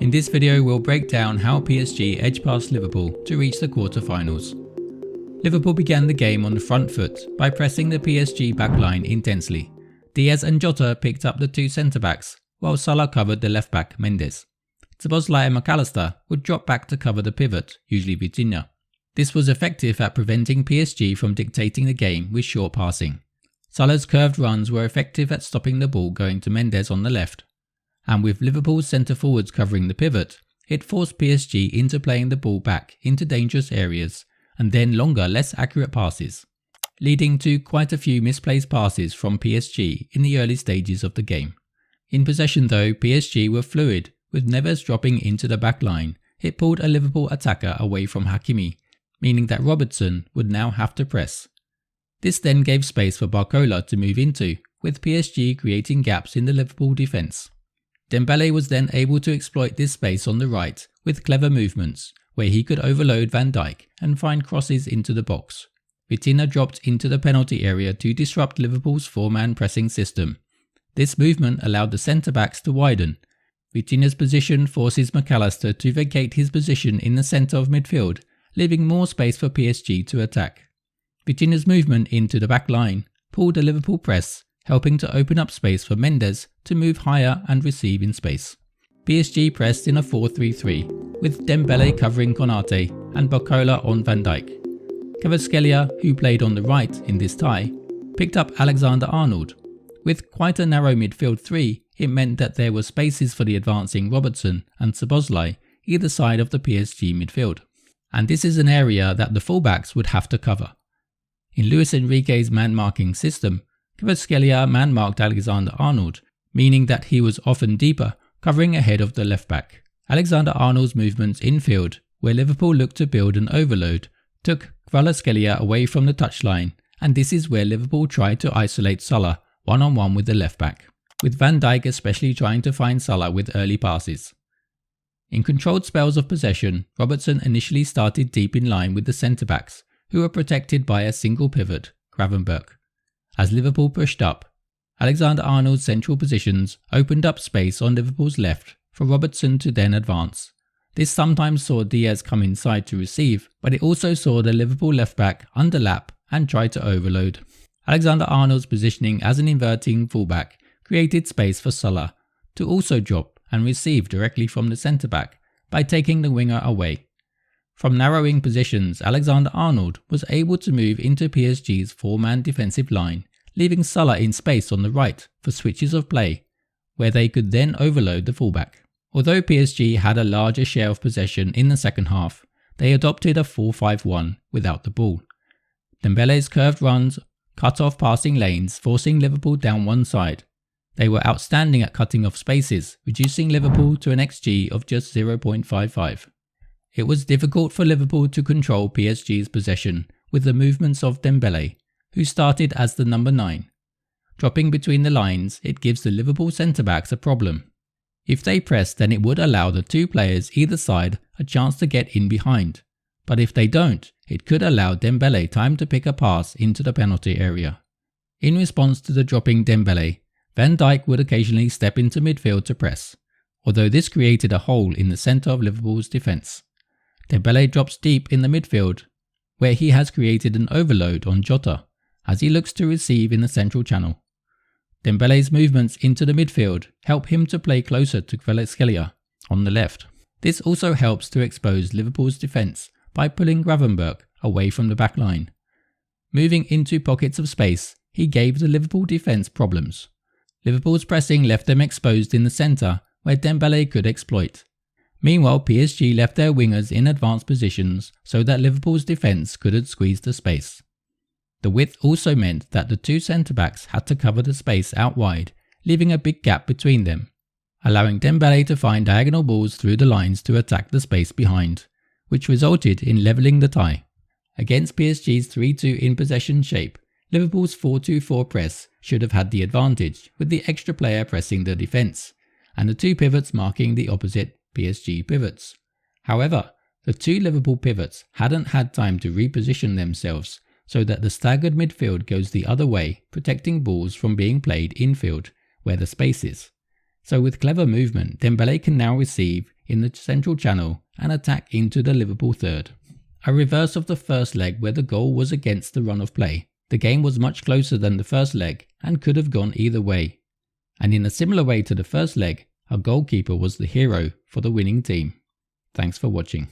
In this video we'll break down how PSG edged past Liverpool to reach the quarter-finals. Liverpool began the game on the front foot by pressing the PSG backline intensely. Diaz and Jota picked up the two centre-backs, while Salah covered the left-back Mendes. Szoboszlai and McAllister would drop back to cover the pivot, usually Vitinha. This was effective at preventing PSG from dictating the game with short passing. Salah's curved runs were effective at stopping the ball going to Mendes on the left. And with Liverpool's centre-forwards covering the pivot, it forced PSG into playing the ball back into dangerous areas and then longer, less accurate passes, leading to quite a few misplaced passes from PSG in the early stages of the game. In possession though, PSG were fluid, with Neves dropping into the back line. It pulled a Liverpool attacker away from Hakimi, meaning that Robertson would now have to press. This then gave space for Barcola to move into, with PSG creating gaps in the Liverpool defence. Dembele was then able to exploit this space on the right with clever movements, where he could overload Van Dijk and find crosses into the box. Vitinha dropped into the penalty area to disrupt Liverpool's four-man pressing system. This movement allowed the centre-backs to widen. Vitinha's position forces McAllister to vacate his position in the centre of midfield, leaving more space for PSG to attack. Vitinha's movement into the back line pulled a Liverpool press, helping to open up space for Mendes to move higher and receive in space. PSG pressed in a 4-3-3, with Dembele covering Konate and Barcola on Van Dijk. Kvaratskhelia, who played on the right in this tie, picked up Alexander-Arnold. With quite a narrow midfield three, it meant that there were spaces for the advancing Robertson and Szoboszlai either side of the PSG midfield. And this is an area that the fullbacks would have to cover. In Luis Enrique's man-marking system, Kvaratskhelia man-marked Alexander-Arnold, meaning that he was often deeper, covering ahead of the left-back. Alexander-Arnold's movements infield, where Liverpool looked to build an overload, took Kvaratskhelia away from the touchline, and this is where Liverpool tried to isolate Salah one-on-one with the left-back, with Van Dijk especially trying to find Salah with early passes. In controlled spells of possession, Robertson initially started deep in line with the centre-backs, who were protected by a single pivot, Gravenberch. As Liverpool pushed up, Alexander-Arnold's central positions opened up space on Liverpool's left for Robertson to then advance. This sometimes saw Diaz come inside to receive, but it also saw the Liverpool left-back underlap and try to overload. Alexander-Arnold's positioning as an inverting fullback created space for Salah to also drop and receive directly from the centre-back by taking the winger away. From narrowing positions, Alexander-Arnold was able to move into PSG's four-man defensive line, leaving Salah in space on the right for switches of play, where they could then overload the fullback. Although PSG had a larger share of possession in the second half, they adopted a 4-5-1 without the ball. Dembele's curved runs cut off passing lanes, forcing Liverpool down one side. They were outstanding at cutting off spaces, reducing Liverpool to an XG of just 0.55. It was difficult for Liverpool to control PSG's possession with the movements of Dembele, who started as the number 9. Dropping between the lines, it gives the Liverpool centre-backs a problem. If they press, then it would allow the two players either side a chance to get in behind. But if they don't, it could allow Dembele time to pick a pass into the penalty area. In response to the dropping Dembele, Van Dijk would occasionally step into midfield to press, although this created a hole in the centre of Liverpool's defence. Dembele drops deep in the midfield, where he has created an overload on Jota, as he looks to receive in the central channel. Dembele's movements into the midfield help him to play closer to Kvaratskhelia on the left. This also helps to expose Liverpool's defence by pulling Gravenberch away from the back line. Moving into pockets of space, he gave the Liverpool defence problems. Liverpool's pressing left them exposed in the centre, where Dembele could exploit. Meanwhile, PSG left their wingers in advanced positions so that Liverpool's defence couldn't squeeze the space. The width also meant that the two centre-backs had to cover the space out wide, leaving a big gap between them, allowing Dembele to find diagonal balls through the lines to attack the space behind, which resulted in levelling the tie. Against PSG's 3-2 in possession shape, Liverpool's 4-2-4 press should have had the advantage, with the extra player pressing the defence, and the two pivots marking the opposite PSG pivots. However, the two Liverpool pivots hadn't had time to reposition themselves so that the staggered midfield goes the other way, protecting balls from being played infield, where the space is. So with clever movement, Dembele can now receive in the central channel and attack into the Liverpool third. A reverse of the first leg where the goal was against the run of play. The game was much closer than the first leg and could have gone either way. And in a similar way to the first leg, our goalkeeper was the hero for the winning team. Thanks for watching.